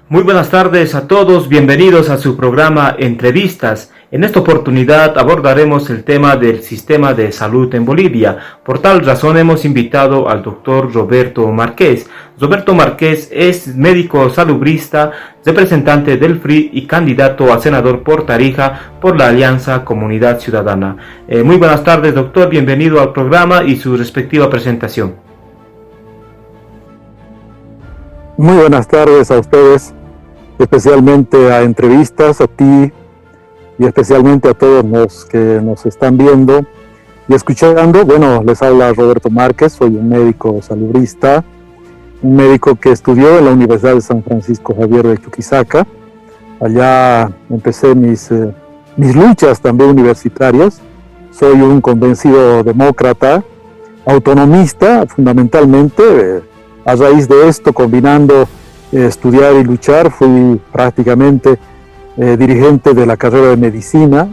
Muy buenas tardes a todos, bienvenidos a su programa Entrevistas. En esta oportunidad abordaremos el tema del sistema de salud en Bolivia. Por tal razón hemos invitado al doctor Roberto Márquez. Roberto Márquez es médico salubrista, representante del FRI y candidato a senador por Tarija por la Alianza Comunidad Ciudadana. Muy buenas tardes, doctor, bienvenido al programa y su respectiva presentación. Muy buenas tardes a ustedes, especialmente a Entrevistas, a ti y especialmente a todos los que nos están viendo y escuchando. Bueno, les habla Roberto Márquez, soy un médico salubrista, un médico que estudió en la Universidad de San Francisco Javier de Chuquisaca. Allá empecé mis luchas también universitarias. Soy un convencido demócrata, autonomista fundamentalmente. A raíz de esto, combinando estudiar y luchar, fui prácticamente dirigente de la carrera de medicina,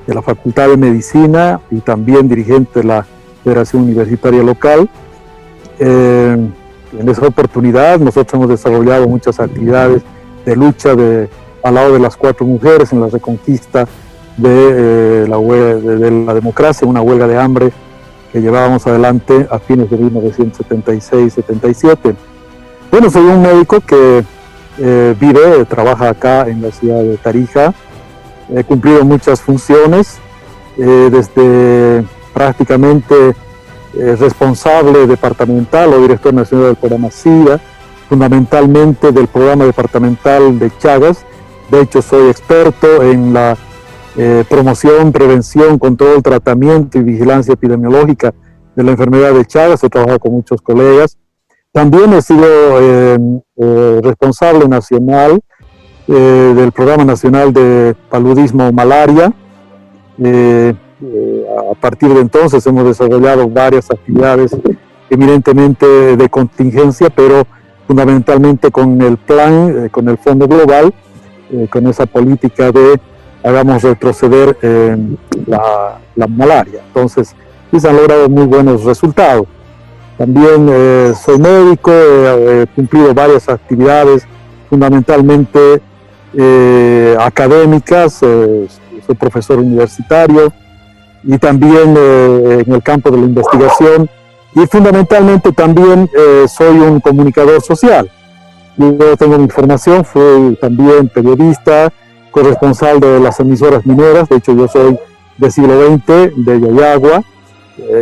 de la Facultad de Medicina y también dirigente de la Federación Universitaria Local. En esa oportunidad nosotros hemos desarrollado muchas actividades de lucha al lado de las 4 mujeres en la reconquista de la democracia, una huelga de hambre que llevábamos adelante a fines de 1976-77. Bueno, soy un médico que trabaja acá en la ciudad de Tarija. He cumplido muchas funciones, desde prácticamente responsable departamental o director nacional del programa SIDA, fundamentalmente del programa departamental de Chagas. De hecho, soy experto en la promoción, prevención, control, tratamiento y vigilancia epidemiológica de la enfermedad de Chagas. He trabajado con muchos colegas. También he sido responsable nacional del Programa Nacional de Paludismo Malaria. A partir de entonces hemos desarrollado varias actividades eminentemente de contingencia, pero fundamentalmente con el plan, con el Fondo Global, con esa política de hagamos retroceder la malaria. Entonces, sí se han logrado muy buenos resultados. También soy médico, he cumplido varias actividades, fundamentalmente académicas, soy profesor universitario y también en el campo de la investigación, y fundamentalmente también soy un comunicador social. Yo tengo mi formación, fui también periodista, corresponsal de las emisoras mineras. De hecho yo soy del siglo XX, de Yayagua.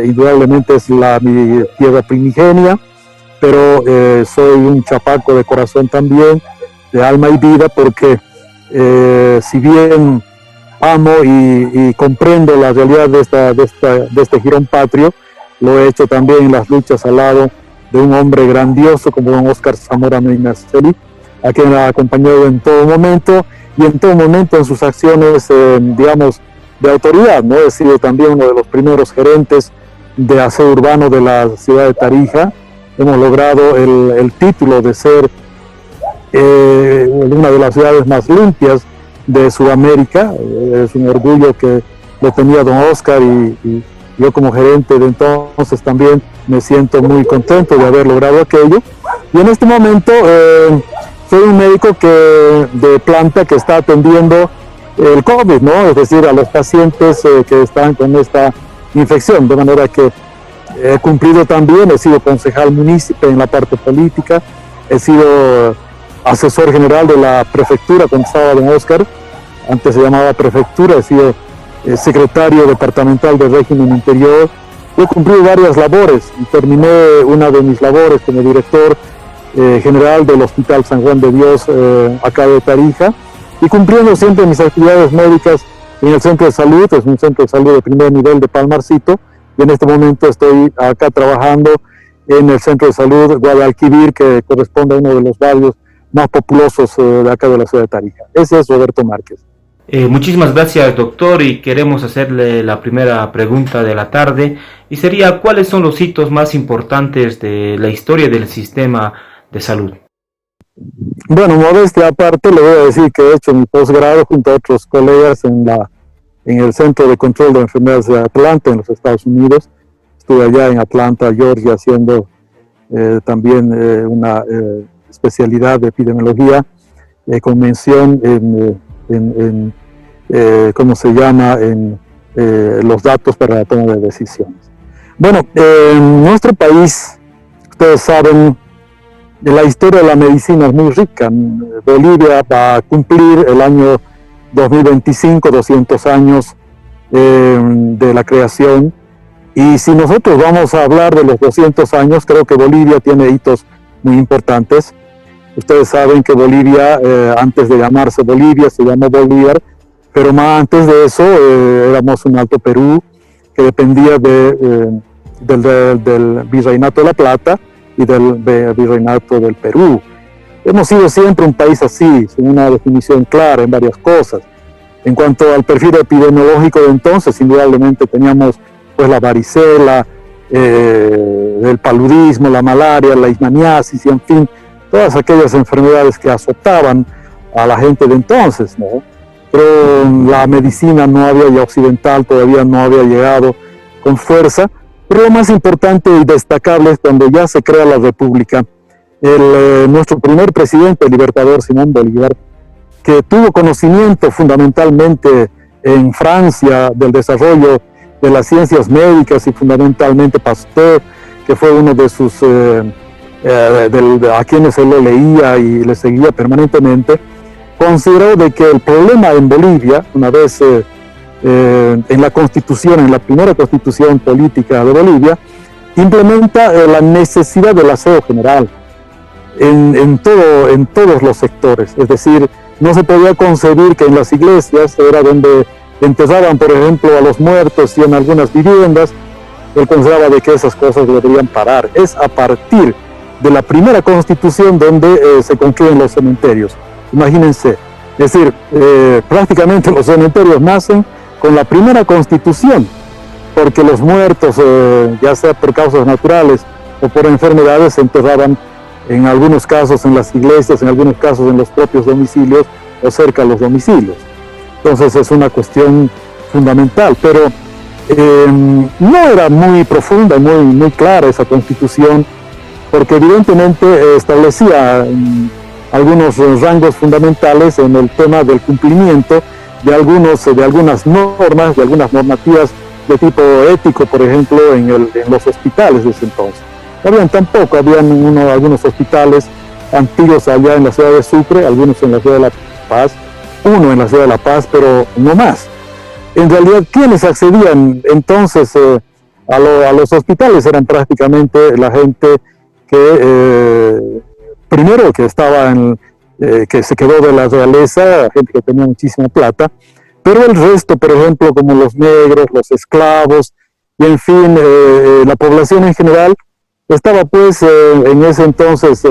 Indudablemente es mi tierra primigenia, pero soy un chapaco de corazón también, de alma y vida, porque si bien amo y comprendo la realidad de este jirón patrio, lo he hecho también en las luchas al lado de un hombre grandioso como don Óscar Zamora Medinaceli, a quien ha acompañado en todo momento y en todo momento en sus acciones, digamos, de autoridad, ¿no? He sido también uno de los primeros gerentes de aseo urbano de la ciudad de Tarija. Hemos logrado el título de ser una de las ciudades más limpias de Sudamérica. Es un orgullo que lo tenía don Óscar, y yo como gerente de entonces también me siento muy contento de haber logrado aquello. Y en este momento soy un médico de planta que está atendiendo el COVID, ¿no? Es decir, a los pacientes que están con esta infección, de manera que he cumplido también, he sido concejal municipal en la parte política, he sido asesor general de la prefectura cuando estaba don Óscar, antes se llamaba prefectura, he sido secretario departamental de régimen interior. He cumplido varias labores y terminé una de mis labores como director general del Hospital San Juan de Dios acá de Tarija, y cumpliendo siempre mis actividades médicas en el centro de salud. Es un centro de salud de primer nivel de Palmarcito, y en este momento estoy acá trabajando en el centro de salud Guadalquivir, que corresponde a uno de los barrios más populosos de acá de la ciudad de Tarija. Ese es Roberto Márquez. Muchísimas gracias, doctor, y queremos hacerle la primera pregunta de la tarde, y sería: ¿cuáles son los hitos más importantes de la historia del sistema de salud? Bueno, modestia aparte, le voy a decir que he hecho mi posgrado junto a otros colegas en el Centro de Control de Enfermedades de Atlanta, en los Estados Unidos. Estuve allá en Atlanta, Georgia, haciendo también una especialidad de epidemiología convención ¿cómo se llama?, en los datos para la toma de decisiones. Bueno, en nuestro país, ustedes saben, la historia de la medicina es muy rica. Bolivia va a cumplir el año 2025, 200 años de la creación, y si nosotros vamos a hablar de los 200 años, creo que Bolivia tiene hitos muy importantes. Ustedes saben que Bolivia, antes de llamarse Bolivia, se llamó Bolívar, pero más antes de eso éramos un Alto Perú que dependía del Virreinato de la Plata y del Virreinato del Perú. Hemos sido siempre un país así, sin una definición clara en varias cosas. En cuanto al perfil epidemiológico de entonces, indudablemente teníamos pues la varicela, el paludismo, la malaria, la leishmaniasis y en fin, todas aquellas enfermedades que azotaban a la gente de entonces, ¿no? Pero la medicina no había, ya occidental, todavía no había llegado con fuerza. Pero lo más importante y destacable es cuando ya se crea la República, nuestro primer presidente, el libertador Simón Bolívar, que tuvo conocimiento fundamentalmente en Francia del desarrollo de las ciencias médicas y fundamentalmente Pasteur, que fue uno de sus, a quienes él lo leía y le seguía permanentemente, consideró de que el problema en Bolivia, una vez en la Constitución, en la primera Constitución política de Bolivia, implementa la necesidad del aseo general en todos los sectores. Es decir, no se podía concebir que en las iglesias era donde enterraban, por ejemplo, a los muertos, y en algunas viviendas. Él consideraba de que esas cosas deberían parar. Es a partir de la primera Constitución donde se construyen los cementerios. Imagínense, es decir, prácticamente los cementerios nacen con la primera Constitución, porque los muertos, ya sea por causas naturales o por enfermedades, se enterraban en algunos casos en las iglesias, en algunos casos en los propios domicilios o cerca de los domicilios. Entonces es una cuestión fundamental, pero no era muy profunda, muy clara esa Constitución, porque evidentemente establecía algunos rangos fundamentales en el tema del cumplimiento de algunas normas, de algunas normativas de tipo ético, por ejemplo, en los hospitales de ese entonces. Habían algunos hospitales antiguos allá en la ciudad de Sucre, algunos en la ciudad de La Paz, uno en la ciudad de La Paz, pero no más. En realidad, quienes accedían entonces a los hospitales eran prácticamente la gente que primero que estaba que se quedó de la realeza, gente que tenía muchísima plata, pero el resto, por ejemplo, como los negros, los esclavos, y en fin, la población en general, estaba pues en ese entonces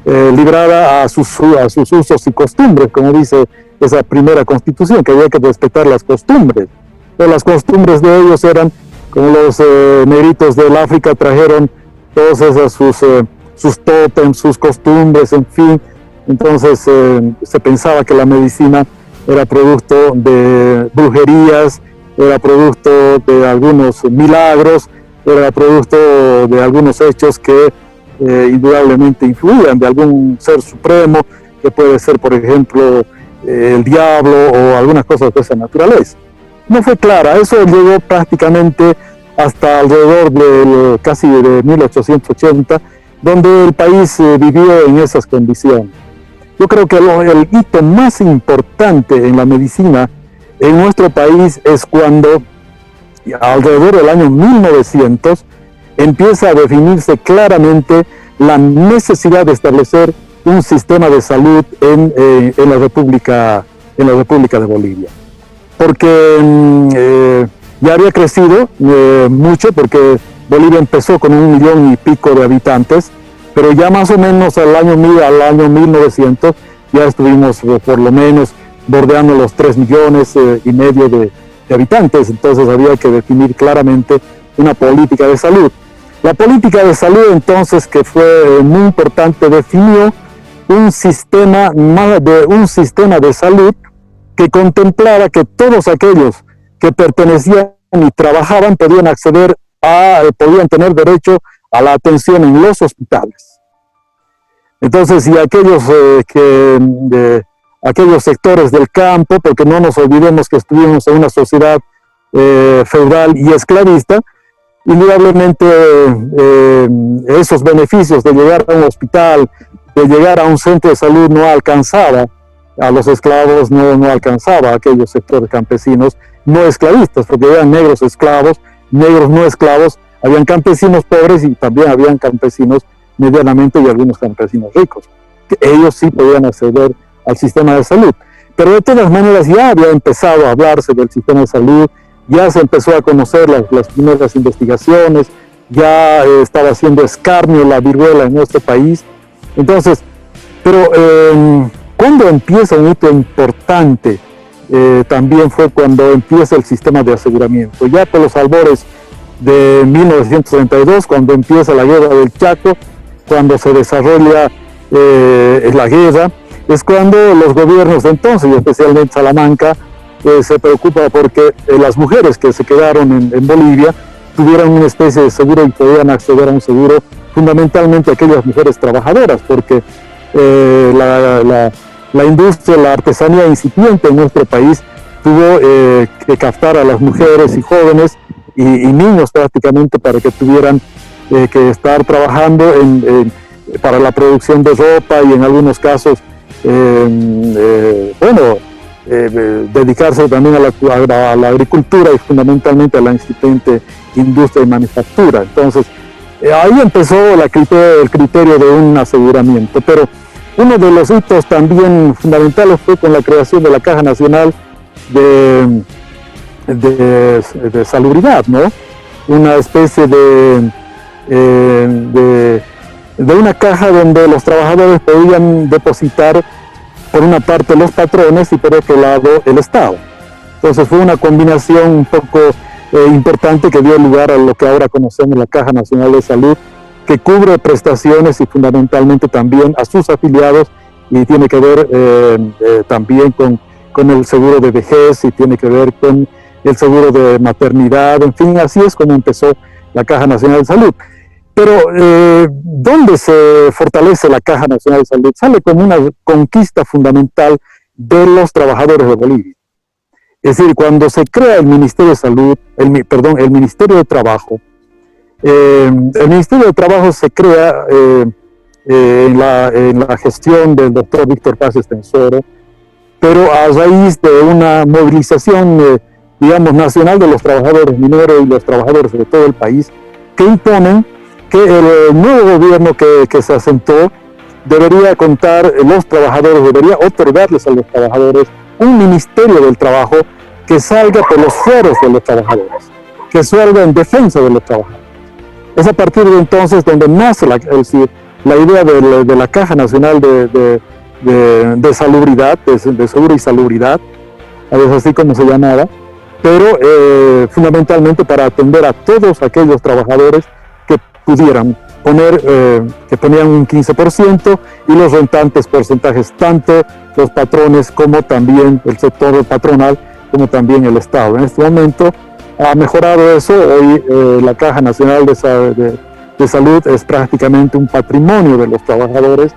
librada a sus usos y costumbres, como dice esa primera Constitución, que había que respetar las costumbres. Pero las costumbres de ellos eran, como los negritos del África trajeron todas esas sus tótems, sus costumbres, en fin. Entonces se pensaba que la medicina era producto de brujerías, era producto de algunos milagros, era producto de algunos hechos que indudablemente influían de algún ser supremo, que puede ser, por ejemplo, el diablo o algunas cosas de esa naturaleza. No fue clara, eso llegó prácticamente hasta alrededor casi de 1880, donde el país vivió en esas condiciones. Yo creo que el hito más importante en la medicina en nuestro país es cuando, alrededor del año 1900, empieza a definirse claramente la necesidad de establecer un sistema de salud en la República de Bolivia. Porque ya había crecido mucho, porque Bolivia empezó con 1 millón y pico de habitantes, pero ya más o menos al año 1900 ya estuvimos por lo menos bordeando los 3 millones y medio de habitantes. Entonces había que definir claramente una política de salud. La política de salud entonces, que fue muy importante, definió un sistema de salud que contemplaba que todos aquellos que pertenecían y trabajaban podían tener derecho a la atención en los hospitales. Entonces, y aquellos que aquellos sectores del campo, porque no nos olvidemos que estuvimos en una sociedad feudal y esclavista. Indudablemente esos beneficios de llegar a un hospital, de llegar a un centro de salud no alcanzaba a los esclavos, no alcanzaba a aquellos sectores campesinos no esclavistas, porque eran negros esclavos, negros no esclavos, habían campesinos pobres y también habían campesinos medianamente y algunos campesinos ricos, que ellos sí podían acceder al sistema de salud. Pero de todas maneras ya había empezado a hablarse del sistema de salud, ya se empezó a conocer las primeras investigaciones, ya estaba haciendo escarnio la viruela en nuestro país. Entonces, pero cuando empieza un hito importante, también fue cuando empieza el sistema de aseguramiento. Ya por los albores de 1932, cuando empieza la guerra del Chaco, cuando se desarrolla la guerra, es cuando los gobiernos de entonces, y especialmente Salamanca, se preocupa porque las mujeres que se quedaron en Bolivia tuvieran una especie de seguro y podían acceder a un seguro, fundamentalmente aquellas mujeres trabajadoras, porque la industria, la artesanía incipiente en nuestro país tuvo que captar a las mujeres y jóvenes y niños prácticamente para que tuvieran que estar trabajando para la producción de ropa y en algunos casos, dedicarse también a la agricultura y fundamentalmente a la incipiente industria y manufactura. Entonces, ahí empezó el criterio de un aseguramiento, pero uno de los hitos también fundamentales fue con la creación de la Caja Nacional de Salubridad, ¿no? Una especie de una caja donde los trabajadores podían depositar por una parte los patrones y por otro lado el Estado. Entonces fue una combinación un poco importante que dio lugar a lo que ahora conocemos la Caja Nacional de Salud, que cubre prestaciones y fundamentalmente también a sus afiliados y tiene que ver también con el seguro de vejez y tiene que ver con el seguro de maternidad, en fin, así es como empezó la Caja Nacional de Salud. Pero, ¿dónde se fortalece la Caja Nacional de Salud? Sale como una conquista fundamental de los trabajadores de Bolivia. Es decir, cuando se crea el Ministerio de Salud, el Ministerio de Trabajo, el Ministerio de Trabajo se crea en la gestión del doctor Víctor Paz Estensoro, pero a raíz de una movilización, digamos, nacional de los trabajadores mineros y los trabajadores de todo el país, que imponen que el nuevo gobierno que se asentó debería contar, los trabajadores, debería otorgarles a los trabajadores un ministerio del trabajo que salga por los fueros de los trabajadores, que salga en defensa de los trabajadores. Es a partir de entonces donde nace la idea de la Caja Nacional de Salubridad, de Seguro y Salubridad, a veces así como se llamaba, pero fundamentalmente para atender a todos aquellos trabajadores que pudieran poner, que ponían un 15% y los rentantes porcentajes, tanto los patrones como también el sector patronal, como también el Estado. En este momento ha mejorado eso, hoy la Caja Nacional de Salud es prácticamente un patrimonio de los trabajadores,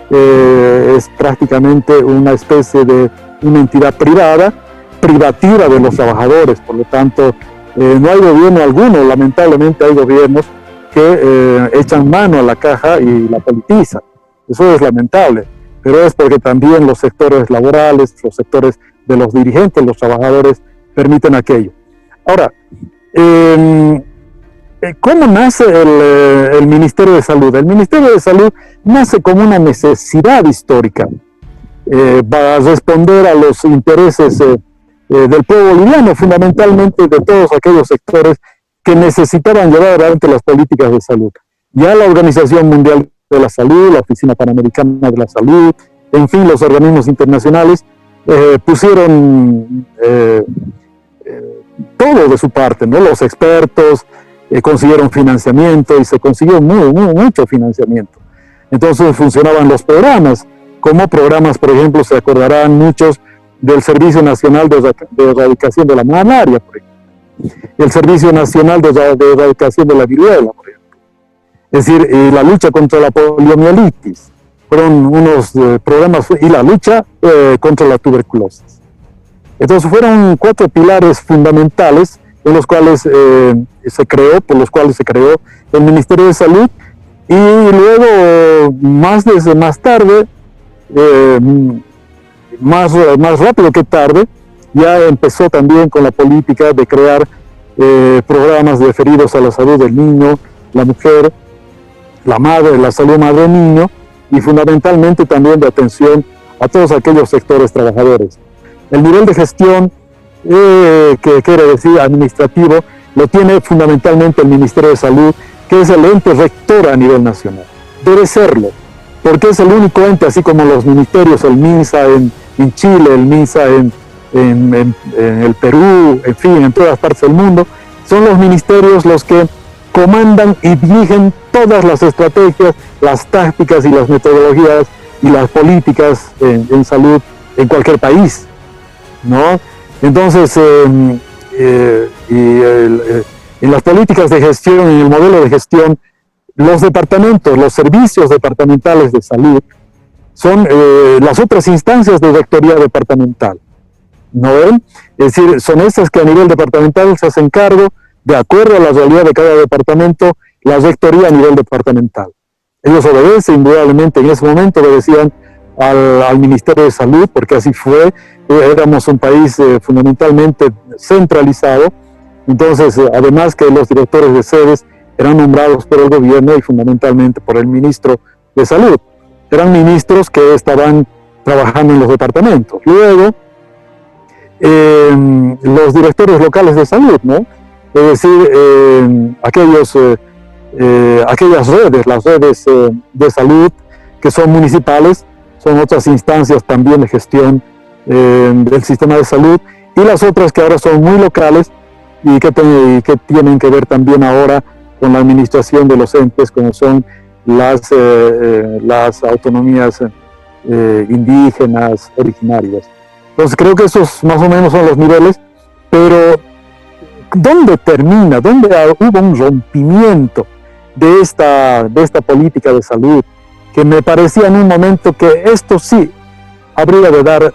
es prácticamente una especie de una entidad privativa de los trabajadores, por lo tanto no hay gobierno alguno, lamentablemente hay gobiernos que echan mano a la caja y la politizan. Eso es lamentable, pero es porque también los sectores laborales, los sectores de los dirigentes, los trabajadores, permiten aquello. Ahora, ¿cómo nace el Ministerio de Salud? El Ministerio de Salud nace como una necesidad histórica para responder a los intereses del pueblo boliviano, fundamentalmente de todos aquellos sectores que necesitaban llevar adelante las políticas de salud. Ya la Organización Mundial de la Salud, la Oficina Panamericana de la Salud, en fin, los organismos internacionales pusieron todo de su parte, ¿no? Los expertos consiguieron financiamiento y se consiguió mucho financiamiento. Entonces funcionaban los programas, como programas, por ejemplo, se acordarán muchos del Servicio Nacional de Erradicación de la Malaria, por ejemplo. El Servicio Nacional de Erradicación de la Viruela, por ejemplo. Es decir, la lucha contra la poliomielitis, fueron unos programas y la lucha contra la tuberculosis. Entonces fueron 4 pilares fundamentales en los cuales por los cuales se creó el Ministerio de Salud, y luego más tarde, más rápido que tarde, ya empezó también con la política de crear programas referidos a la salud del niño, la mujer, la madre, la salud madre-niño, y fundamentalmente también de atención a todos aquellos sectores trabajadores. El nivel de gestión, que quiere decir administrativo, lo tiene fundamentalmente el Ministerio de Salud, que es el ente rector a nivel nacional. Debe serlo, porque es el único ente, así como los ministerios, el MINSA en Chile, el MINSA en el Perú, en fin, en todas partes del mundo, son los ministerios los que comandan y dirigen todas las estrategias, las tácticas y las metodologías y las políticas en salud en cualquier país, ¿no? Entonces, en las políticas de gestión, en el modelo de gestión, los departamentos, los servicios departamentales de salud son las otras instancias de rectoría departamental, ¿no ven? Es decir, son estas que a nivel departamental se hacen cargo, de acuerdo a la realidad de cada departamento, la rectoría a nivel departamental. Ellos obedecen, indudablemente en ese momento obedecían al Ministerio de Salud, porque así fue. Éramos un país fundamentalmente centralizado, entonces además que los directores de sedes eran nombrados por el gobierno y fundamentalmente por el ministro de Salud. Eran ministros que estaban trabajando en los departamentos. Luego, los directores locales de salud, ¿no? Es decir, aquellas redes, las redes de salud que son municipales, son otras instancias también de gestión del sistema de salud, y las otras que ahora son muy locales y que tienen que ver también ahora con la administración de los entes, como son las autonomías indígenas, originarias. Entonces creo que esos más o menos son los niveles, pero ¿dónde termina? ¿Dónde hubo un rompimiento de esta política de salud? Que me parecía en un momento que esto sí habría de dar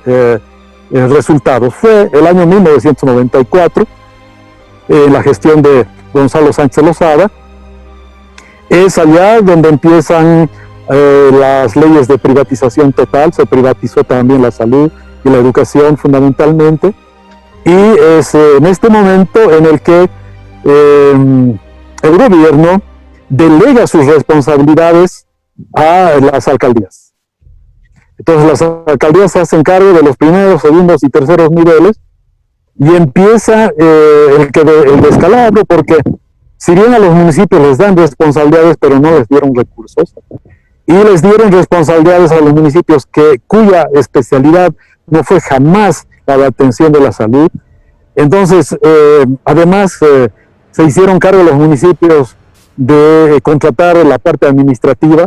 resultados. Fue el año 1994, la gestión de Gonzalo Sánchez Lozada. Es allá donde empiezan las leyes de privatización total, se privatizó también la salud y la educación fundamentalmente, y es en este momento en el que el gobierno delega sus responsabilidades a las alcaldías. Entonces las alcaldías se hacen cargo de los primeros, segundos y terceros niveles, y empieza el descalabro, porque si bien a los municipios les dan responsabilidades, pero no les dieron recursos, y les dieron responsabilidades a los municipios cuya especialidad no fue jamás la de atención de la salud. Entonces, además, se hicieron cargo los municipios de contratar la parte administrativa,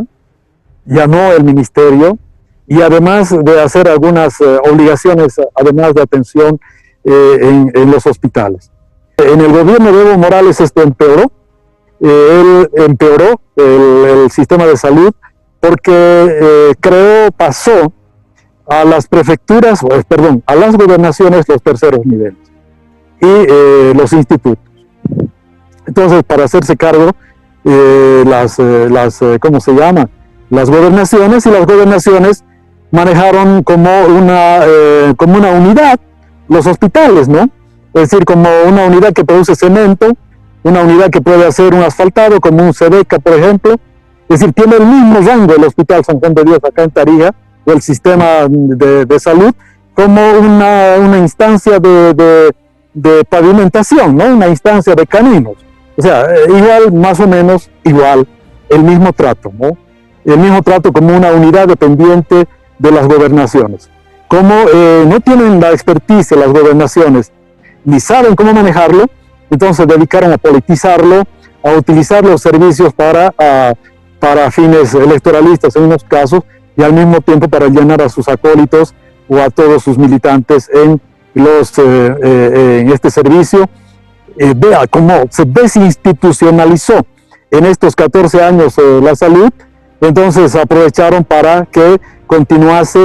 ya no el ministerio, y además de hacer algunas obligaciones, además de atención en los hospitales. En el gobierno de Evo Morales esto empeoró. Él empeoró el sistema de salud porque pasó a las prefecturas, a las gobernaciones los terceros niveles y los institutos. Entonces, para hacerse cargo, ¿cómo se llama? Las gobernaciones, y las gobernaciones manejaron como una unidad los hospitales, ¿no? Es decir, como una unidad que produce cemento, una unidad que puede hacer un asfaltado, como un SEDECA, por ejemplo. Es decir, tiene el mismo rango el Hospital San Juan de Dios acá en Tarija, o el sistema de salud, como una instancia de pavimentación, ¿no? Una instancia de caminos. O sea, igual, más o menos igual, el mismo trato, ¿no? El mismo trato como una unidad dependiente de las gobernaciones. Como no tienen la expertise las gobernaciones, ni saben cómo manejarlo, entonces se dedicaron a politizarlo, a utilizar los servicios para fines electoralistas en unos casos, y al mismo tiempo para llenar a sus acólitos o a todos sus militantes en este servicio. Vea cómo se desinstitucionalizó en estos 14 años la salud, Entonces aprovecharon para que continuase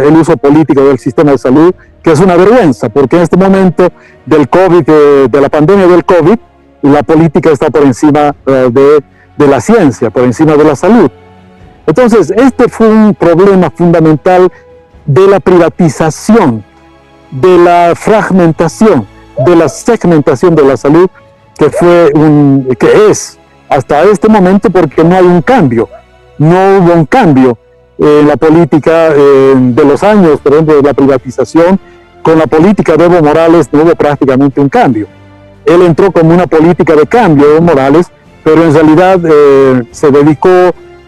el uso político del sistema de salud, que es una vergüenza, porque en este momento del COVID, de la pandemia del COVID, la política está por encima de la ciencia, por encima de la salud. Entonces, este fue un problema fundamental de la privatización, de la fragmentación, de la segmentación de la salud, que es hasta este momento, porque no hay un cambio. No hubo un cambio en la política de los años, por ejemplo, de la privatización. Con la política de Evo Morales no hubo prácticamente un cambio. Él entró como una política de cambio, Evo Morales, pero en realidad se dedicó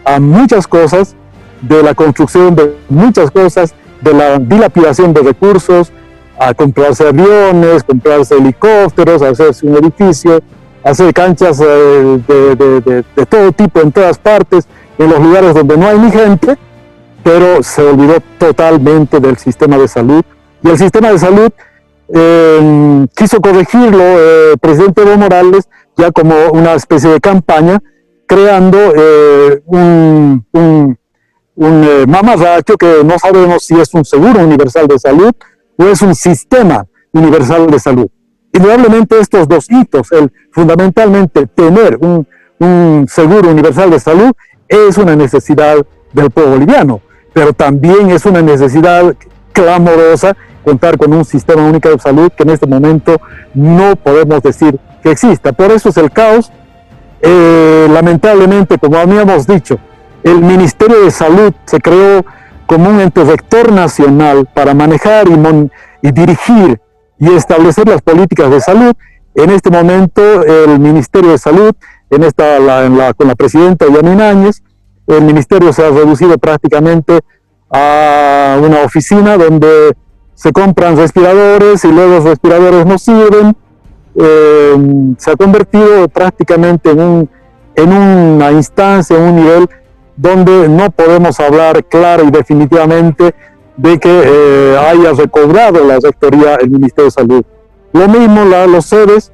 a muchas cosas, de la construcción de muchas cosas, de la dilapidación de recursos, a comprarse aviones, comprarse helicópteros, a hacerse un edificio, hacer canchas de todo tipo en todas partes, en los lugares donde no hay ni gente, pero se olvidó totalmente del sistema de salud. Y el sistema de salud quiso corregirlo el presidente Evo Morales ya como una especie de campaña, creando un mamarracho que no sabemos si es un seguro universal de salud o es un sistema universal de salud. Indudablemente estos dos hitos, fundamentalmente tener un seguro universal de salud, es una necesidad del pueblo boliviano, pero también es una necesidad clamorosa contar con un sistema único de salud que en este momento no podemos decir que exista. Por eso es el caos. Lamentablemente, como habíamos dicho, el Ministerio de Salud se creó como un ente rector nacional para manejar y dirigir y establecer las políticas de salud. En este momento, el Ministerio de Salud, con la presidenta Yanina Áñez, el ministerio se ha reducido prácticamente a una oficina donde se compran respiradores y luego los respiradores no sirven. Se ha convertido prácticamente en una instancia, en un nivel donde no podemos hablar claro y definitivamente de que haya recobrado la rectoría el Ministerio de Salud. Lo mismo, los sedes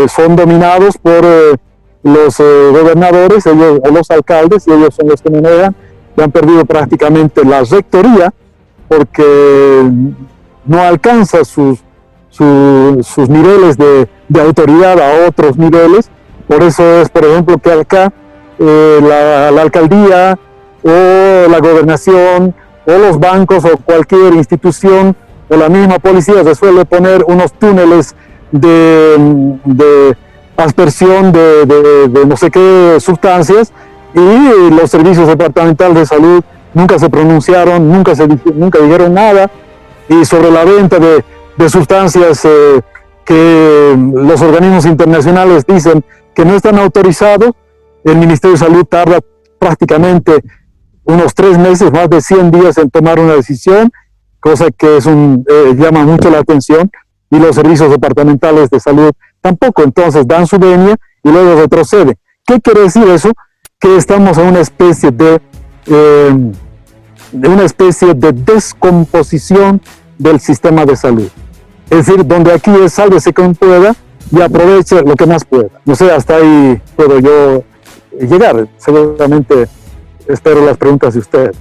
son dominados por los gobernadores o los alcaldes, y ellos son los que manejan, que han perdido prácticamente la rectoría porque no alcanza sus niveles de autoridad a otros niveles. Por eso es, por ejemplo, que acá la alcaldía o la gobernación o los bancos o cualquier institución o la misma policía se suele poner unos túneles de aspersión de no sé qué sustancias, y los servicios departamentales de salud nunca se pronunciaron, nunca dijeron nada, y sobre la venta de sustancias que los organismos internacionales dicen que no están autorizados, el Ministerio de Salud tarda prácticamente unos 3 meses, más de 100 días en tomar una decisión, cosa que llama mucho la atención, y los servicios departamentales de salud tampoco. Entonces dan su venia y luego retroceden. ¿Qué quiere decir eso? Que estamos en una especie de descomposición del sistema de salud. Es decir, donde aquí es sálvese quien pueda y aproveche lo que más pueda. No sé, hasta ahí puedo yo llegar. Seguramente espero las preguntas de ustedes.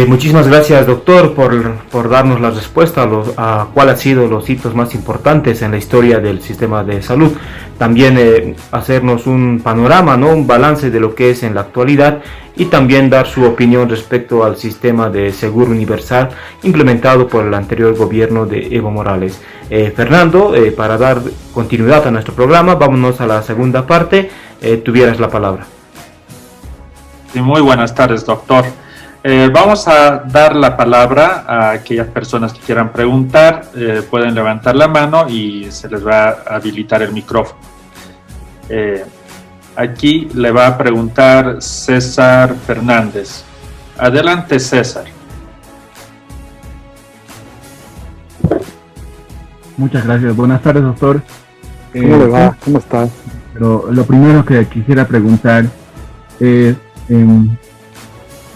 Muchísimas gracias, doctor, por darnos la respuesta a cuáles han sido los hitos más importantes en la historia del sistema de salud. También hacernos un panorama, ¿no? Un balance de lo que es en la actualidad, y también dar su opinión respecto al sistema de seguro universal implementado por el anterior gobierno de Evo Morales. Fernando, para dar continuidad a nuestro programa, vámonos a la segunda parte. Tuvieras la palabra. Sí, muy buenas tardes, doctor. Vamos a dar la palabra a aquellas personas que quieran preguntar. Pueden levantar la mano y se les va a habilitar el micrófono. Aquí le va a preguntar César Fernández. Adelante, César. Muchas gracias. Buenas tardes, doctor. ¿Cómo le va? ¿Cómo está? Lo primero que quisiera preguntar es...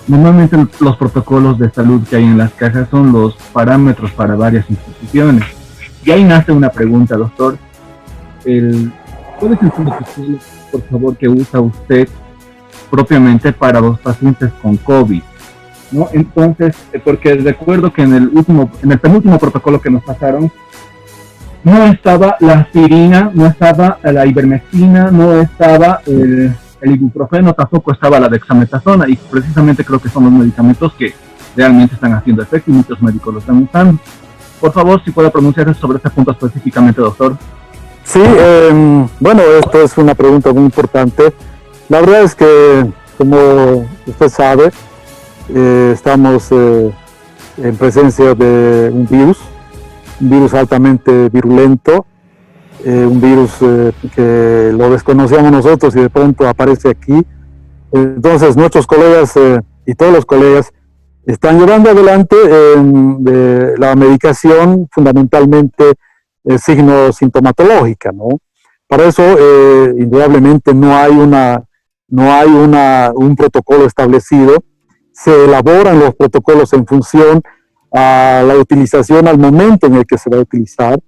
normalmente los protocolos de salud que hay en las cajas son los parámetros para varias instituciones. Y ahí nace una pregunta, doctor. ¿Cuál es el protocolo por favor, que usa usted propiamente para los pacientes con COVID, ¿no? Entonces, porque recuerdo que en el penúltimo protocolo que nos pasaron, no estaba la aspirina, no estaba la ivermectina, no estaba el ibuprofeno, tampoco estaba la dexametasona, y precisamente creo que son los medicamentos que realmente están haciendo efecto y muchos médicos lo están usando. Por favor, si puede pronunciarse sobre este punto específicamente, doctor. Sí, bueno, esto es una pregunta muy importante. La verdad es que, como usted sabe, estamos en presencia de un virus altamente virulento, un virus que lo desconocíamos nosotros y de pronto aparece aquí. Entonces nuestros colegas y todos los colegas están llevando adelante la medicación fundamentalmente signo sintomatológica, ¿no? Para eso, indudablemente no hay un protocolo establecido. Se elaboran los protocolos en función a la utilización al momento en el que se va a utilizar,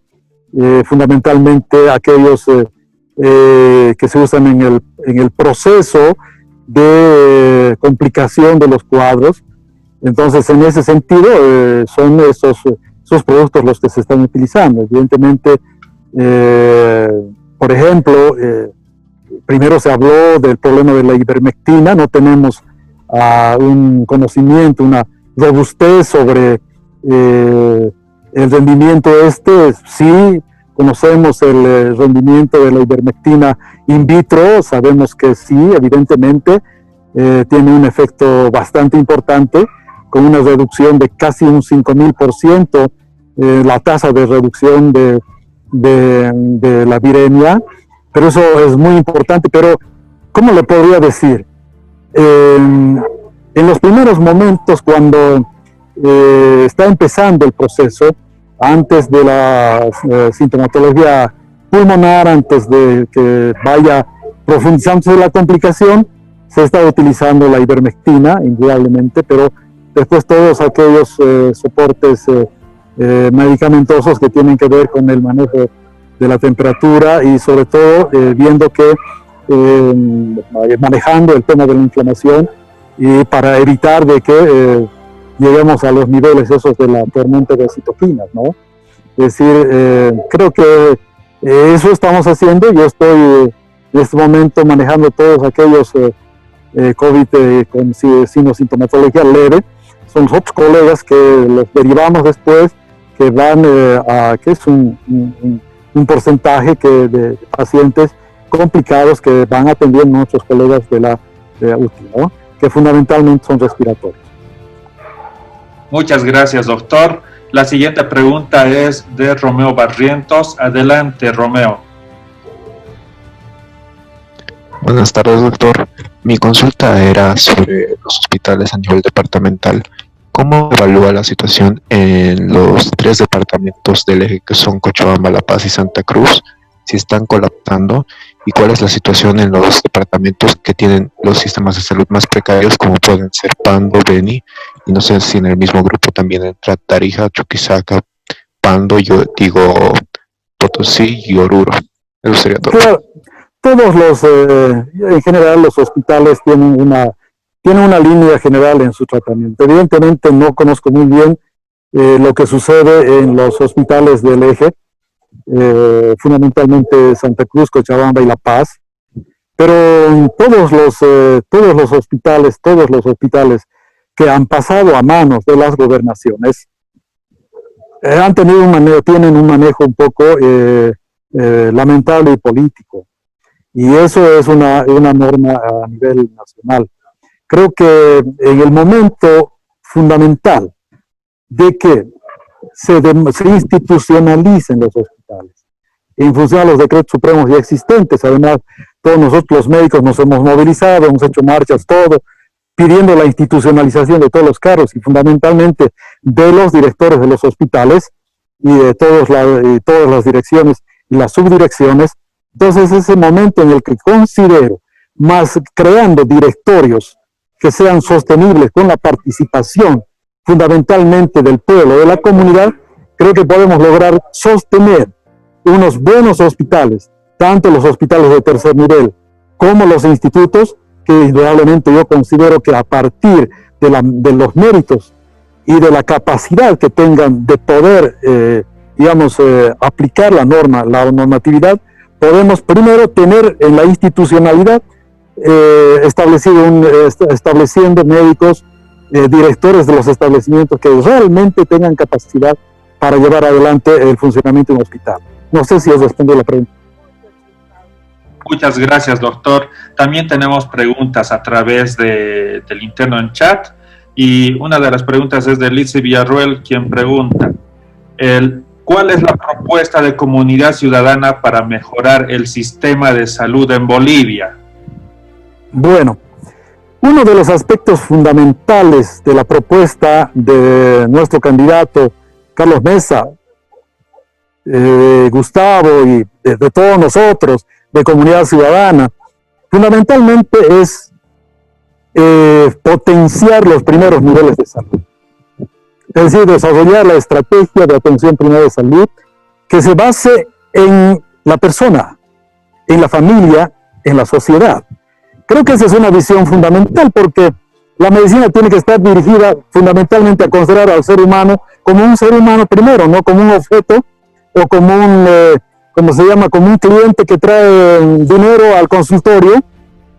fundamentalmente aquellos que se usan en el proceso de complicación de los cuadros. Entonces, en ese sentido, son esos productos los que se están utilizando. Evidentemente, por ejemplo, primero se habló del problema de la ivermectina. No tenemos un conocimiento, una robustez sobre el rendimiento sí conocemos el rendimiento de la ivermectina in vitro, sabemos que sí, evidentemente tiene un efecto bastante importante, con una reducción de casi un 5.000% la tasa de reducción de la viremia, pero eso es muy importante. Pero, ¿cómo le podría decir? En los primeros momentos, cuando está empezando el proceso, antes de la sintomatología pulmonar, antes de que vaya profundizándose la complicación, se está utilizando la ivermectina, indudablemente, pero después todos aquellos soportes medicamentosos que tienen que ver con el manejo de la temperatura y sobre todo viendo que manejando el tema de la inflamación y para evitar de que lleguemos a los niveles esos de la tormenta de citoquinas, ¿no? Es decir, creo que eso estamos haciendo. Yo estoy en este momento manejando todos aquellos COVID con sintomatología leve. Son otros colegas que los derivamos después, que van que es un porcentaje de pacientes complicados que van atendiendo nuestros colegas de la UTI, ¿no? Que fundamentalmente son respiratorios. Muchas gracias, doctor. La siguiente pregunta es de Romeo Barrientos. Adelante, Romeo. Buenas tardes, doctor. Mi consulta era sobre los hospitales a nivel departamental. ¿Cómo evalúa la situación en los 3 departamentos del eje, que son Cochabamba, La Paz y Santa Cruz? Si están colapsando, y cuál es la situación en los departamentos que tienen los sistemas de salud más precarios, como pueden ser Pando, Beni, y no sé si en el mismo grupo también entra Tarija, Chuquisaca, Pando, yo digo Potosí y Oruro. Eso sería todo. Claro, todos en general los hospitales tienen una línea general en su tratamiento. Evidentemente no conozco muy bien lo que sucede en los hospitales del eje, fundamentalmente Santa Cruz, Cochabamba y La Paz, pero todos los hospitales que han pasado a manos de las gobernaciones tienen un manejo un poco lamentable y político, y eso es una norma a nivel nacional. Creo que en el momento fundamental de que se institucionalicen los hospitales, en función a los decretos supremos ya existentes. Además, todos nosotros los médicos nos hemos movilizado, hemos hecho marchas, todo, pidiendo la institucionalización de todos los cargos y fundamentalmente de los directores de los hospitales y de todas las direcciones y las subdirecciones. Entonces, ese momento en el que considero, más creando directorios que sean sostenibles con la participación fundamentalmente del pueblo, de la comunidad, creo que podemos lograr sostener unos buenos hospitales, tanto los hospitales de tercer nivel como los institutos, que indudablemente yo considero que a partir de los méritos y de la capacidad que tengan de poder, aplicar la normatividad, podemos primero tener en la institucionalidad estableciendo médicos, directores de los establecimientos que realmente tengan capacidad para llevar adelante el funcionamiento de un hospital. No sé si os respondo la pregunta. Muchas gracias, doctor. También tenemos preguntas a través del interno en chat, y una de las preguntas es de Lice Villarruel, quien pregunta: ¿cuál es la propuesta de Comunidad Ciudadana para mejorar el sistema de salud en Bolivia? Bueno, uno de los aspectos fundamentales de la propuesta de nuestro candidato Carlos Mesa, Gustavo y de todos nosotros, de Comunidad Ciudadana, fundamentalmente es potenciar los primeros niveles de salud. Es decir, desarrollar la estrategia de atención primaria de salud que se base en la persona, en la familia, en la sociedad. Creo que esa es una visión fundamental, porque la medicina tiene que estar dirigida fundamentalmente a considerar al ser humano como un ser humano primero, no como un objeto o como como un cliente que trae dinero al consultorio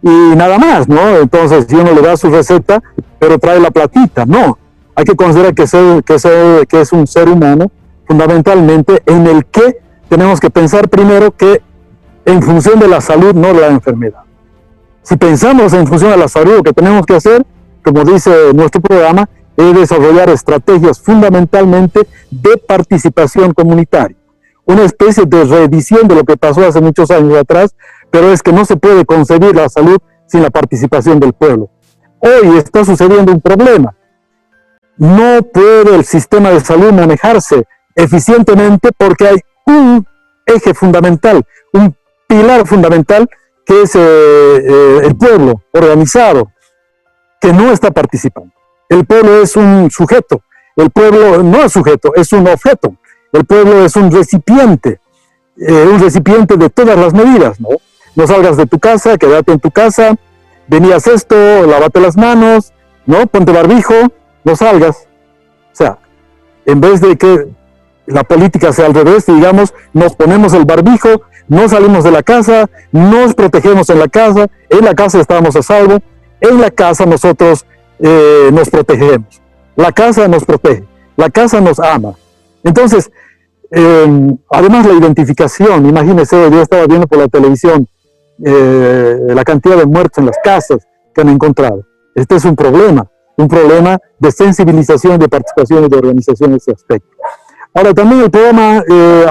y nada más, ¿no? Entonces, si uno le da su receta, pero trae la platita, no. Hay que considerar que es un ser humano fundamentalmente, en el que tenemos que pensar primero que en función de la salud, no de la enfermedad. Si pensamos en función de la salud, lo que tenemos que hacer, como dice nuestro programa, es desarrollar estrategias fundamentalmente de participación comunitaria. Una especie de reedición de lo que pasó hace muchos años atrás, pero es que no se puede concebir la salud sin la participación del pueblo. Hoy está sucediendo un problema. No puede el sistema de salud manejarse eficientemente porque hay un eje fundamental, un pilar fundamental, que es el pueblo organizado, que no está participando. El pueblo es un sujeto, el pueblo no es sujeto, es un objeto. El pueblo es un recipiente de todas las medidas, ¿no? No salgas de tu casa, quédate en tu casa, venías esto, lávate las manos, ¿no? Ponte barbijo, no salgas. O sea, en vez de que la política sea al revés, digamos, nos ponemos el barbijo, no salimos de la casa, nos protegemos en la casa estamos a salvo, en la casa nosotros nos protegemos, la casa nos protege, la casa nos ama. Entonces, además la identificación, imagínense, yo estaba viendo por la televisión la cantidad de muertos en las casas que han encontrado. Este es un problema de sensibilización, de participación y de organización en ese aspecto. Ahora, también el programa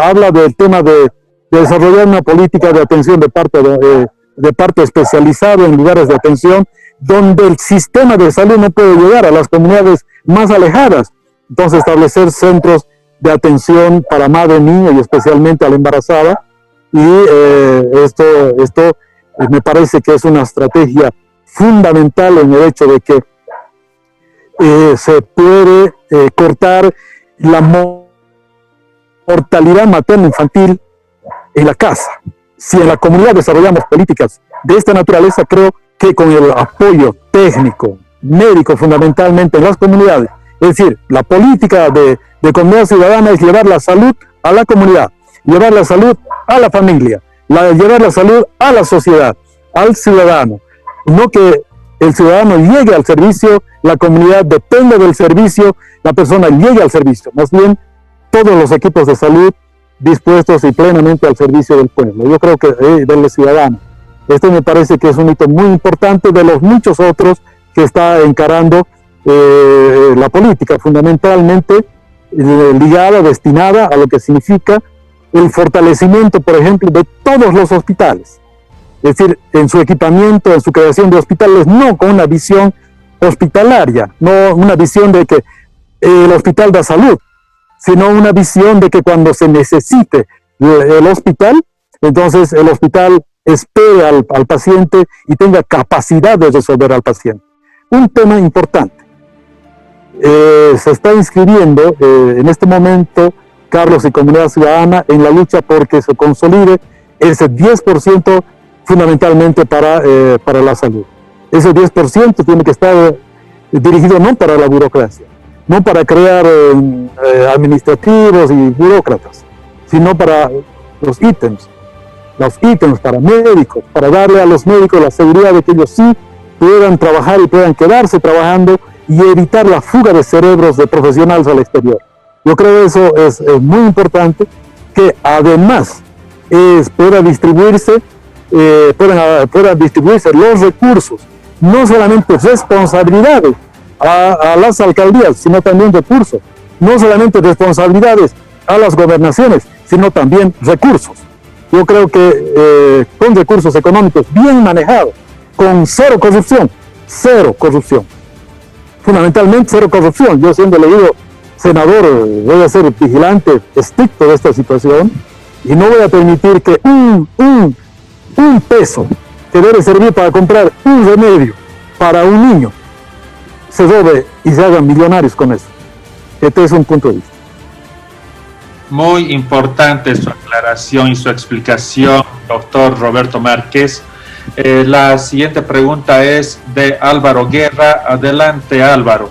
habla del tema de desarrollar una política de atención de parte especializado en lugares de atención, donde el sistema de salud no puede llegar a las comunidades más alejadas. Entonces, establecer centros de atención para madre, niño y especialmente a la embarazada. Y esto me parece que es una estrategia fundamental en el hecho de que se puede cortar la mortalidad materno-infantil en la casa. Si en la comunidad desarrollamos políticas de esta naturaleza, creo que con el apoyo técnico, médico fundamentalmente en las comunidades, es decir, la política de Comunidad Ciudadana es llevar la salud a la comunidad, llevar la salud a la familia, llevar la salud a la sociedad, al ciudadano. No que el ciudadano llegue al servicio, la comunidad depende del servicio, la persona llegue al servicio. Más bien, todos los equipos de salud dispuestos y plenamente al servicio del pueblo. Yo creo que del ciudadano. Este me parece que es un hito muy importante de los muchos otros que está encarando la política, fundamentalmente ligada, destinada a lo que significa el fortalecimiento, por ejemplo, de todos los hospitales. Es decir, en su equipamiento, en su creación de hospitales, no con una visión hospitalaria, no una visión de que el hospital da salud, sino una visión de que cuando se necesite el hospital, entonces el hospital espere al paciente y tenga capacidad de resolver al paciente. Un tema importante. Se está inscribiendo en este momento Carlos y Comunidad Ciudadana en la lucha porque se consolide ese 10% fundamentalmente para la salud. Ese 10% tiene que estar dirigido no para la burocracia, no para crear administrativos y burócratas, sino para los ítems para médicos, para darle a los médicos la seguridad de que ellos sí puedan trabajar y puedan quedarse trabajando y evitar la fuga de cerebros de profesionales al exterior. Yo creo que eso es muy importante, que además puedan distribuirse los recursos, no solamente responsabilidades a las alcaldías, sino también recursos, no solamente responsabilidades a las gobernaciones, sino también recursos. Yo creo que con recursos económicos bien manejados, con cero corrupción, fundamentalmente cero corrupción. Yo, siendo elegido senador, voy a ser vigilante estricto de esta situación y no voy a permitir que un peso que debe servir para comprar un remedio para un niño se robe y se hagan millonarios con eso. Este es un punto de vista. Muy importante su aclaración y su explicación, doctor Roberto Márquez. La siguiente pregunta es de Álvaro Guerra. Adelante, Álvaro.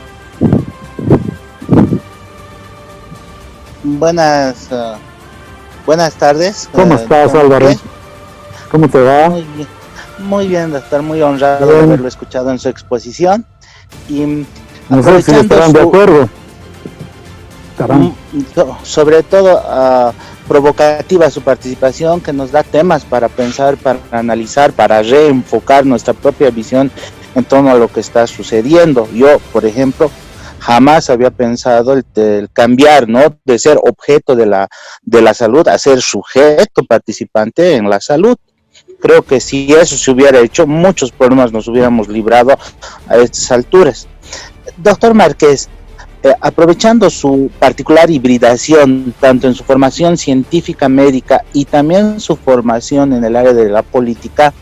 Buenas tardes. ¿Cómo estás, Álvaro? ¿Cómo te va? Muy bien, doctor, muy honrado de haberlo escuchado en su exposición. Y no sé si estarán de acuerdo. Sobre todo provocativa su participación, que nos da temas para pensar, para analizar, para reenfocar nuestra propia visión en torno a lo que está sucediendo. Yo, por ejemplo, jamás había pensado el cambiar, ¿no?, de ser objeto de la salud a ser sujeto participante en la salud. Creo que si eso se hubiera hecho, muchos problemas nos hubiéramos librado a estas alturas. Doctor Márquez, aprovechando su particular hibridación, tanto en su formación científica médica y también su formación en el área de la política,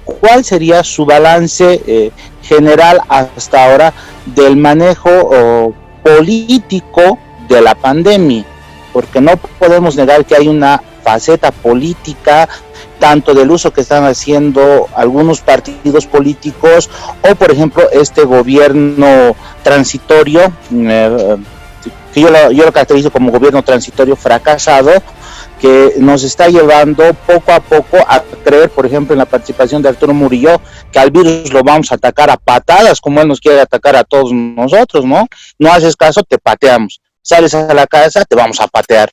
¿cuál sería su balance general hasta ahora del manejo político de la pandemia? Porque no podemos negar que hay una faceta política, tanto del uso que están haciendo algunos partidos políticos o, por ejemplo, este gobierno transitorio, que yo lo caracterizo como gobierno transitorio fracasado, que nos está llevando poco a poco a creer, por ejemplo, en la participación de Arturo Murillo, que al virus lo vamos a atacar a patadas, como él nos quiere atacar a todos nosotros, ¿no? No haces caso, te pateamos. Sales a la casa, te vamos a patear.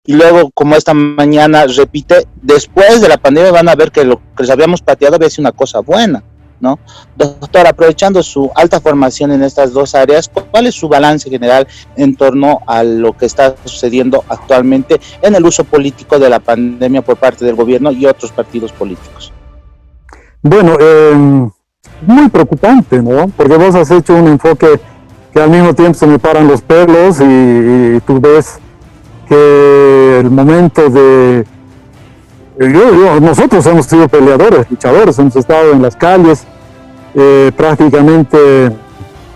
Y luego, como esta mañana repite, después de la pandemia van a ver que lo que les habíamos pateado había sido una cosa buena, ¿no? Doctor, aprovechando su alta formación en estas dos áreas, ¿cuál es su balance general en torno a lo que está sucediendo actualmente en el uso político de la pandemia por parte del gobierno y otros partidos políticos? Bueno, muy preocupante, ¿no? Porque vos has hecho un enfoque que al mismo tiempo se me paran los pelos y tú ves que el momento de... nosotros hemos sido peleadores, luchadores, hemos estado en las calles prácticamente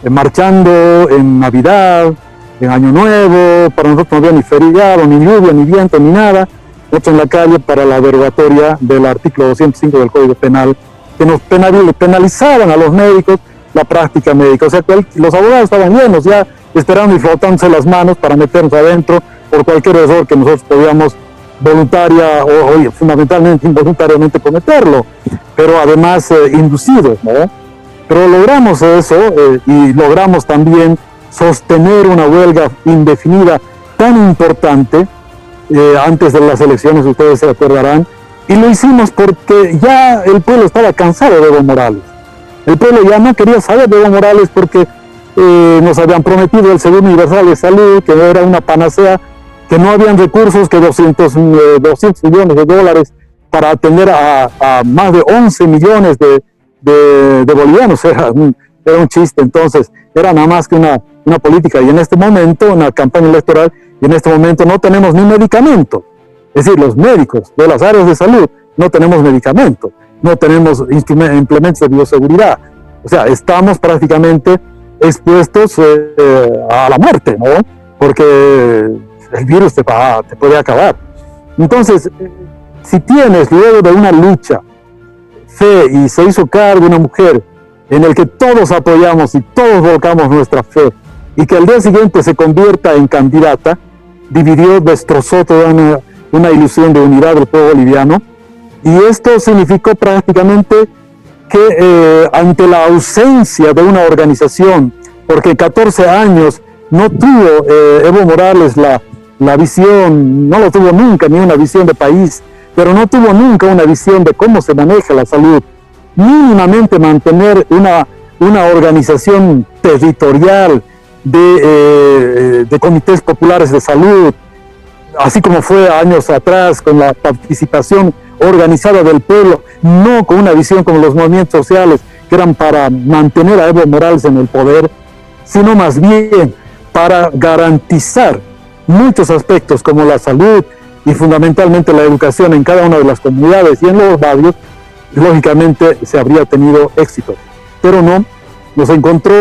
marchando en Navidad, en Año Nuevo. Para nosotros no había ni feriado, ni lluvia, ni viento, ni nada. Nosotros en la calle para la derogatoria del artículo 205 del Código Penal, que nos penalizaban a los médicos la práctica médica. O sea, los abogados estaban llenos ya, esperando y frotándose las manos para meternos adentro por cualquier error que nosotros podíamos voluntaria o fundamentalmente involuntariamente cometerlo, pero además inducidos, ¿no? Pero logramos eso y logramos también sostener una huelga indefinida tan importante antes de las elecciones, ustedes se acordarán, y lo hicimos porque ya el pueblo estaba cansado de Evo Morales. El pueblo ya no quería saber de Evo Morales porque nos habían prometido el Seguro Universal de Salud, que era una panacea, que no habían recursos, que 200 millones de dólares para atender a más de 11 millones de bolivianos. Era un chiste. Entonces era nada más que una política, y en este momento, una campaña electoral, y en este momento no tenemos ni medicamento. Es decir, los médicos de las áreas de salud no tenemos medicamento, no tenemos implementos de bioseguridad. O sea, estamos prácticamente expuestos a la muerte, ¿no? Porque el virus te puede acabar. Entonces, si tienes luego de una lucha fe y se hizo cargo una mujer en el que todos apoyamos y todos volcamos nuestra fe, y que al día siguiente se convierta en candidata, dividió, destrozó toda una ilusión de unidad del pueblo boliviano. Y esto significó prácticamente que ante la ausencia de una organización, porque 14 años no tuvo Evo Morales la visión, no lo tuvo nunca, ni una visión de país, pero no tuvo nunca una visión de cómo se maneja la salud, mínimamente mantener una organización territorial de comités populares de salud, así como fue años atrás con la participación organizada del pueblo, no con una visión como los movimientos sociales que eran para mantener a Evo Morales en el poder, sino más bien para garantizar muchos aspectos como la salud y fundamentalmente la educación en cada una de las comunidades y en los barrios. Lógicamente se habría tenido éxito, pero no, nos encontró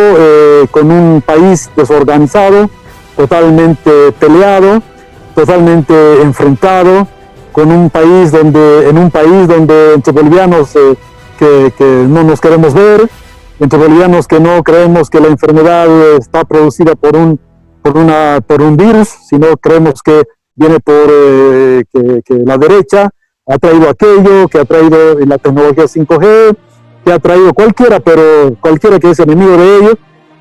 con un país desorganizado, totalmente peleado, totalmente enfrentado, con un país donde entre bolivianos que no nos queremos ver, entre bolivianos que no creemos que la enfermedad está producida por un virus, sino creemos que viene por que la derecha ha traído aquello, que ha traído la tecnología 5G, que ha traído cualquiera que es enemigo de ellos,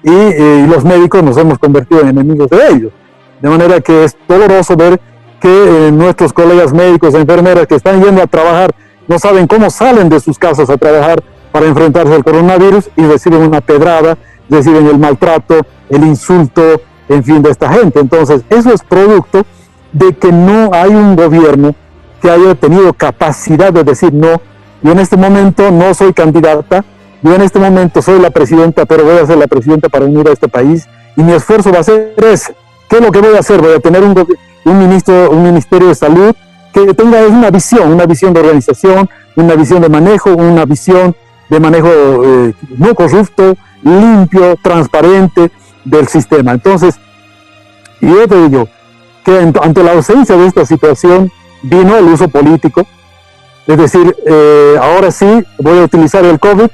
y los médicos nos hemos convertido en enemigos de ellos. De manera que es doloroso ver que nuestros colegas médicos, enfermeras que están yendo a trabajar, no saben cómo salen de sus casas a trabajar para enfrentarse al coronavirus y reciben una pedrada, reciben el maltrato, el insulto, en fin, de esta gente. Entonces, eso es producto de que no hay un gobierno que haya tenido capacidad de decir no, yo en este momento no soy candidata, yo en este momento soy la presidenta, pero voy a ser la presidenta para unir a este país, y mi esfuerzo va a ser ese. ¿Qué es lo que voy a hacer? Voy a tener un ministerio de salud que tenga una visión de organización, una visión de manejo, una visión de manejo no corrupto, limpio, transparente del sistema. Entonces, yo te digo que ante la ausencia de esta situación vino el uso político, es decir, ahora sí voy a utilizar el COVID,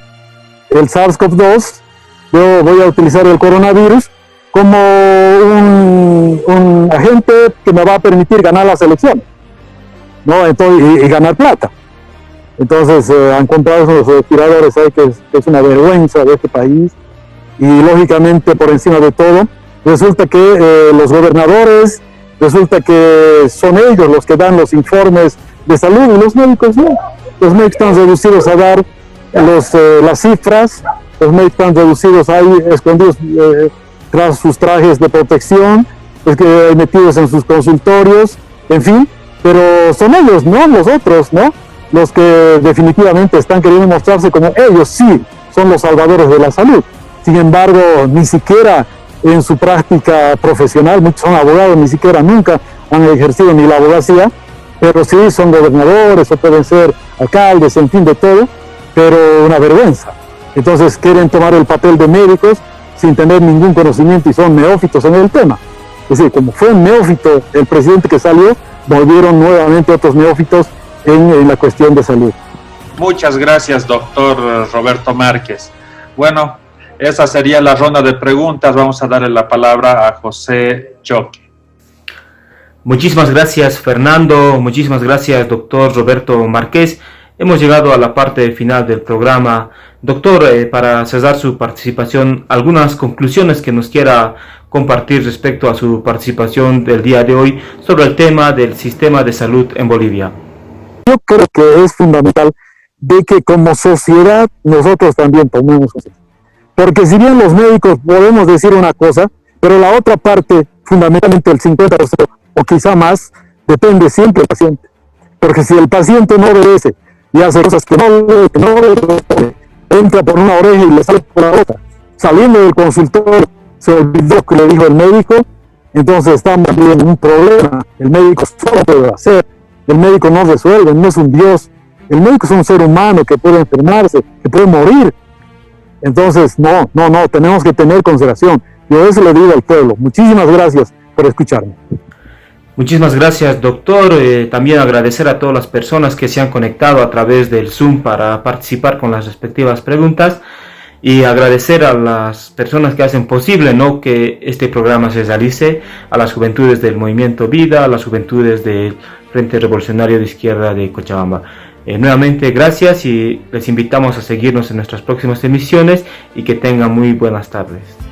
el SARS-CoV-2, yo voy a utilizar el coronavirus como un agente que me va a permitir ganar las elecciones, ¿no? Entonces, y ganar plata. Entonces han comprado esos respiradores ahí que es una vergüenza de este país, y lógicamente por encima de todo resulta que los gobernadores, resulta que son ellos los que dan los informes de salud y los médicos no. Los médicos están reducidos a dar las cifras, los médicos están reducidos ahí escondidos tras sus trajes de protección, metidos en sus consultorios, en fin, pero son ellos, no los otros, ¿no? Los que definitivamente están queriendo mostrarse como ellos sí son los salvadores de la salud. Sin embargo, ni siquiera en su práctica profesional, muchos son abogados, ni siquiera nunca han ejercido ni la abogacía, pero sí son gobernadores o pueden ser alcaldes, en fin, de todo, pero una vergüenza. Entonces quieren tomar el papel de médicos sin tener ningún conocimiento y son neófitos en el tema. Es decir, como fue un neófito el presidente que salió, volvieron nuevamente otros neófitos en la cuestión de salud. Muchas gracias, doctor Roberto Márquez. Bueno, esa sería la ronda de preguntas. Vamos a darle la palabra a José Choque. Muchísimas gracias, Fernando. Muchísimas gracias, doctor Roberto Márquez. Hemos llegado a la parte final del programa. Doctor, para cesar su participación, algunas conclusiones que nos quiera compartir respecto a su participación del día de hoy sobre el tema del sistema de salud en Bolivia. Yo creo que es fundamental de que como sociedad nosotros también tomemos conciencia. Porque si bien los médicos podemos decir una cosa, pero la otra parte, fundamentalmente el 50% o quizá más, depende siempre del paciente. Porque si el paciente no obedece y hace cosas que no entra por una oreja y le sale por la otra, saliendo del consultorio se olvidó que le dijo el médico, entonces estamos en un problema. El médico solo puede hacer, el médico no resuelve, no es un Dios. El médico es un ser humano que puede enfermarse, que puede morir. Entonces, no, tenemos que tener consideración. Yo eso le digo al pueblo. Muchísimas gracias por escucharme. Muchísimas gracias, doctor. También agradecer a todas las personas que se han conectado a través del Zoom para participar con las respectivas preguntas y agradecer a las personas que hacen posible, ¿no?, que este programa se realice, a las juventudes del Movimiento Vida, a las juventudes del Frente Revolucionario de Izquierda de Cochabamba. Nuevamente gracias y les invitamos a seguirnos en nuestras próximas emisiones y que tengan muy buenas tardes.